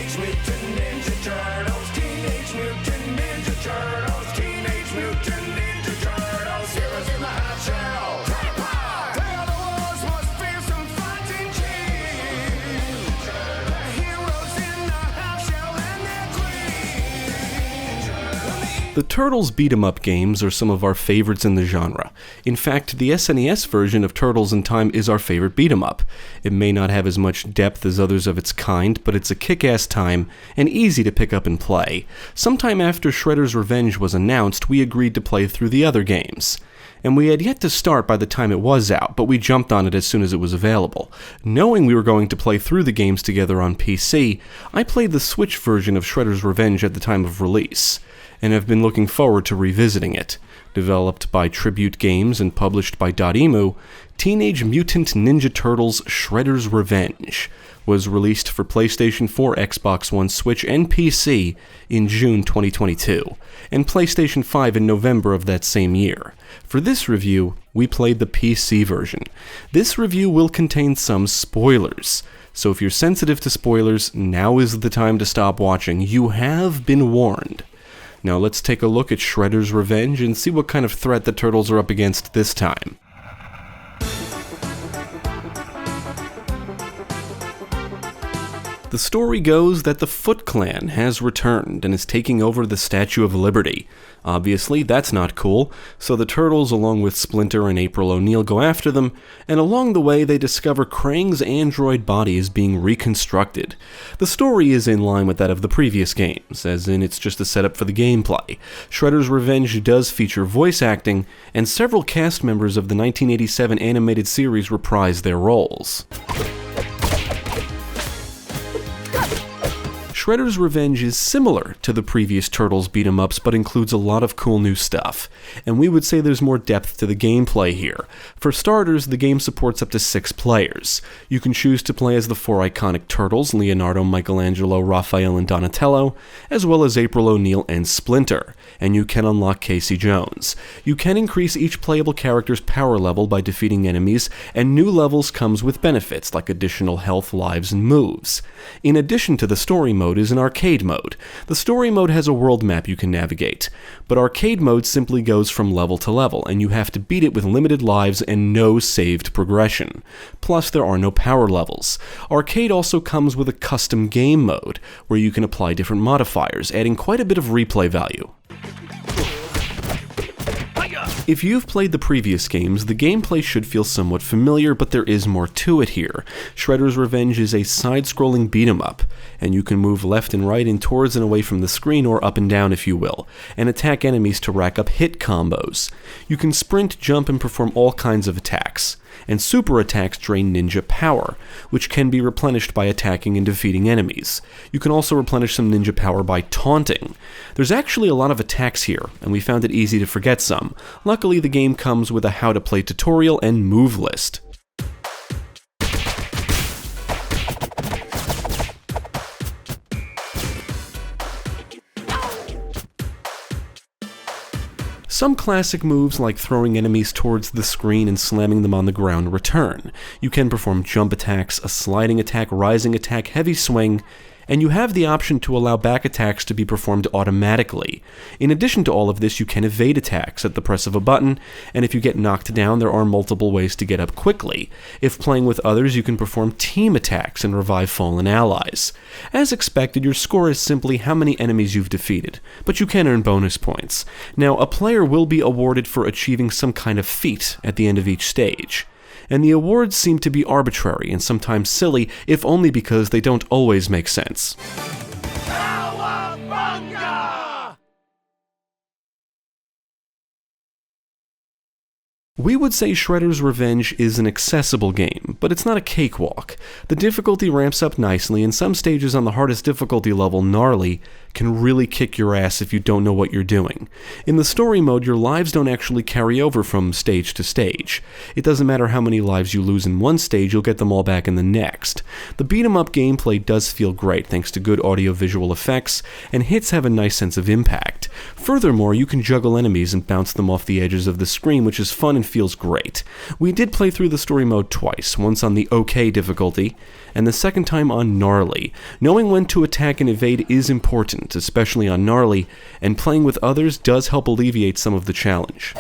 Teenage Mutant Ninja Turtles, Teenage Mutant Ninja Turtles, Teenage Mutant Ninja Turtles, heroes in the half shell. They are the world's most fearsome fighting team. They're heroes in the half shell and they're green. The Turtles beat-em-up games are some of our favorites in the genre. In fact, the SNES version of Turtles in Time is our favorite beat-em-up. It may not have as much depth as others of its kind, but it's a kick-ass time and easy to pick up and play. Sometime after Shredder's Revenge was announced, we agreed to play through the other games. And we had yet to start by the time it was out, but we jumped on it as soon as it was available. Knowing we were going to play through the games together on PC, I played the Switch version of Shredder's Revenge at the time of release, and have been looking forward to revisiting it. Developed by Tribute Games and published by Dotemu, Teenage Mutant Ninja Turtles Shredder's Revenge was released for PlayStation 4, Xbox One, Switch, and PC in June 2022, and PlayStation 5 in November of that same year. For this review, we played the PC version. This review will contain some spoilers, so if you're sensitive to spoilers, now is the time to stop watching. You have been warned. Now let's take a look at Shredder's Revenge and see what kind of threat the Turtles are up against this time. The story goes that the Foot Clan has returned and is taking over the Statue of Liberty. Obviously, that's not cool, so the Turtles, along with Splinter and April O'Neil, go after them, and along the way they discover Krang's android body is being reconstructed. The story is in line with that of the previous games, as in it's just a setup for the gameplay. Shredder's Revenge does feature voice acting, and several cast members of the 1987 animated series reprise their roles. Shredder's Revenge is similar to the previous Turtles beat-em-ups, but includes a lot of cool new stuff, and we would say there's more depth to the gameplay here. For starters, the game supports up to 6 players. You can choose to play as the 4 iconic Turtles, Leonardo, Michelangelo, Raphael, and Donatello, as well as April O'Neil and Splinter, and you can unlock Casey Jones. You can increase each playable character's power level by defeating enemies, and new levels comes with benefits like additional health, lives, and moves. In addition to the story mode is an arcade mode. The story mode has a world map you can navigate, but arcade mode simply goes from level to level, and you have to beat it with limited lives and no saved progression. Plus, there are no power levels. Arcade also comes with a custom game mode, where you can apply different modifiers, adding quite a bit of replay value. If you've played the previous games, the gameplay should feel somewhat familiar, but there is more to it here. Shredder's Revenge is a side-scrolling beat-em-up, and you can move left and right and towards and away from the screen, or up and down if you will, and attack enemies to rack up hit combos. You can sprint, jump, and perform all kinds of attacks, and super attacks drain ninja power, which can be replenished by attacking and defeating enemies. You can also replenish some ninja power by taunting. There's actually a lot of attacks here, and we found it easy to forget some. Luckily, the game comes with a how-to-play tutorial and move list. Some classic moves like throwing enemies towards the screen and slamming them on the ground return. You can perform jump attacks, a sliding attack, rising attack, heavy swing, and you have the option to allow back attacks to be performed automatically. In addition to all of this, you can evade attacks at the press of a button, and if you get knocked down, there are multiple ways to get up quickly. If playing with others, you can perform team attacks and revive fallen allies. As expected, your score is simply how many enemies you've defeated, but you can earn bonus points. Now, a player will be awarded for achieving some kind of feat at the end of each stage, and the awards seem to be arbitrary and sometimes silly, if only because they don't always make sense. We would say Shredder's Revenge is an accessible game, but it's not a cakewalk. The difficulty ramps up nicely, and some stages on the hardest difficulty level, Gnarly, can really kick your ass if you don't know what you're doing. In the story mode, your lives don't actually carry over from stage to stage. It doesn't matter how many lives you lose in one stage, you'll get them all back in the next. The beat-em-up gameplay does feel great thanks to good audio-visual effects, and hits have a nice sense of impact. Furthermore, you can juggle enemies and bounce them off the edges of the screen, which is fun and feels great. We did play through the story mode twice, once on the OK difficulty, and the second time on Gnarly. Knowing when to attack and evade is important, especially on Gnarly, and playing with others does help alleviate some of the challenge.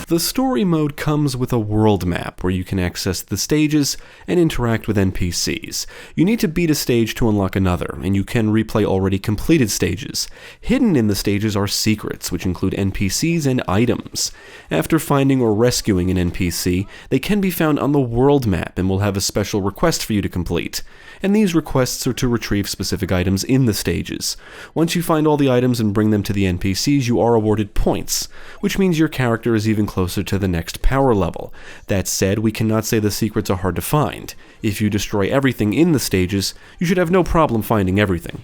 The story mode comes with a world map where you can access the stages and interact with NPCs. You need to beat a stage to unlock another, and you can replay already completed stages. Hidden in the stages are secrets, which include NPCs and items. After finding or rescuing an NPC, they can be found on the world map and will have a special request for you to complete. And these requests are to retrieve specific items in the stages. Once you find all the items and bring them to the NPCs, you are awarded points, which means your character is even closer to the next power level. That said, we cannot say the secrets are hard to find. If you destroy everything in the stages, you should have no problem finding everything.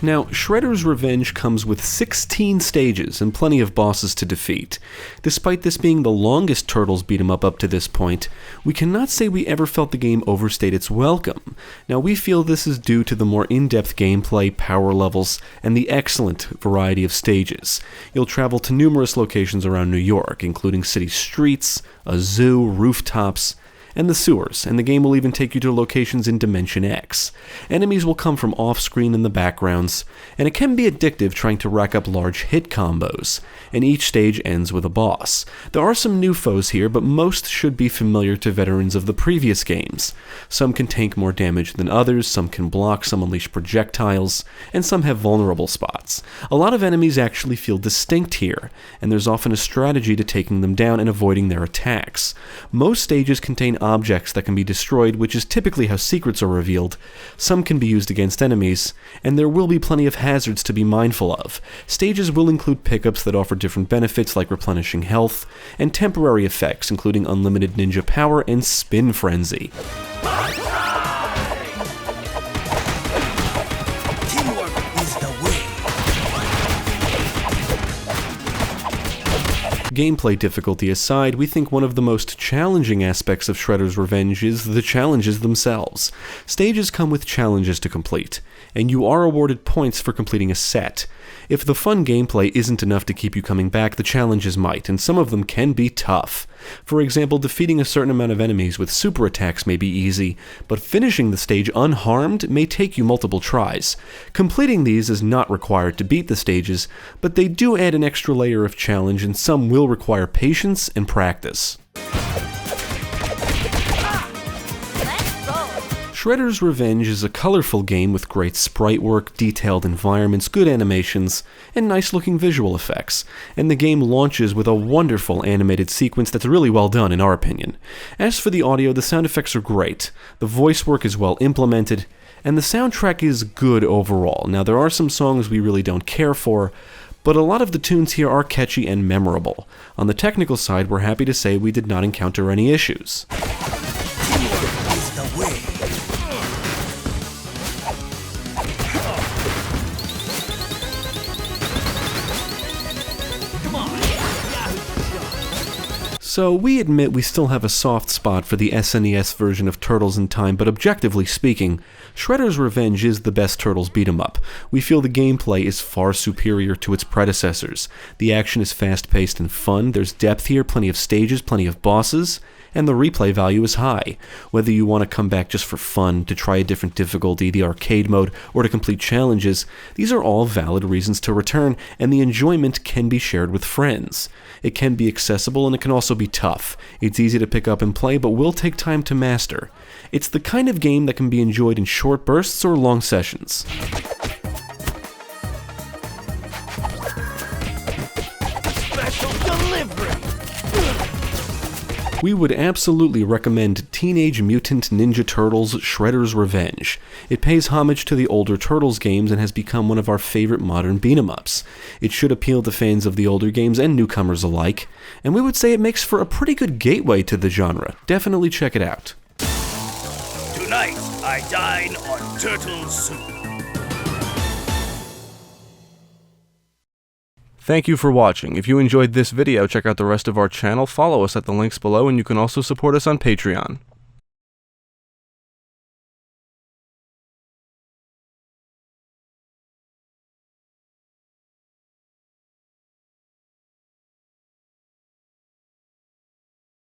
Now, Shredder's Revenge comes with 16 stages and plenty of bosses to defeat. Despite this being the longest Turtles beat-em-up up to this point, we cannot say we ever felt the game overstayed its welcome. Now, we feel this is due to the more in-depth gameplay, power levels, and the excellent variety of stages. You'll travel to numerous locations around New York, including city streets, a zoo, rooftops, and the sewers, and the game will even take you to locations in Dimension X. Enemies will come from off-screen in the backgrounds, and it can be addictive trying to rack up large hit combos, and each stage ends with a boss. There are some new foes here, but most should be familiar to veterans of the previous games. Some can tank more damage than others, some can block, some unleash projectiles, and some have vulnerable spots. A lot of enemies actually feel distinct here, and there's often a strategy to taking them down and avoiding their attacks. Most stages contain objects that can be destroyed, which is typically how secrets are revealed. Some can be used against enemies, and there will be plenty of hazards to be mindful of. Stages will include pickups that offer different benefits like replenishing health, and temporary effects including unlimited ninja power and spin frenzy. Gameplay difficulty aside, we think one of the most challenging aspects of Shredder's Revenge is the challenges themselves. Stages come with challenges to complete, and you are awarded points for completing a set. If the fun gameplay isn't enough to keep you coming back, the challenges might, and some of them can be tough. For example, defeating a certain amount of enemies with super attacks may be easy, but finishing the stage unharmed may take you multiple tries. Completing these is not required to beat the stages, but they do add an extra layer of challenge, and some will require patience and practice. Shredder's Revenge is a colorful game with great sprite work, detailed environments, good animations, and nice-looking visual effects, and the game launches with a wonderful animated sequence that's really well done in our opinion. As for the audio, the sound effects are great, the voice work is well implemented, and the soundtrack is good overall. Now, there are some songs we really don't care for, but a lot of the tunes here are catchy and memorable. On the technical side, we're happy to say we did not encounter any issues. So we admit we still have a soft spot for the SNES version of Turtles in Time, but objectively speaking, Shredder's Revenge is the best Turtles beat-em-up. We feel the gameplay is far superior to its predecessors. The action is fast-paced and fun, there's depth here, plenty of stages, plenty of bosses, and the replay value is high. Whether you want to come back just for fun, to try a different difficulty, the arcade mode, or to complete challenges, these are all valid reasons to return, and the enjoyment can be shared with friends. It can be accessible and it can also be tough. It's easy to pick up and play, but will take time to master. It's the kind of game that can be enjoyed in short bursts or long sessions. Special delivery! We would absolutely recommend Teenage Mutant Ninja Turtles Shredder's Revenge. It pays homage to the older Turtles games and has become one of our favorite modern beat-em-ups. It should appeal to fans of the older games and newcomers alike, and we would say it makes for a pretty good gateway to the genre. Definitely check it out. Tonight, I dine on turtle soup. Thank you for watching. If you enjoyed this video, check out the rest of our channel, follow us at the links below, and you can also support us on Patreon.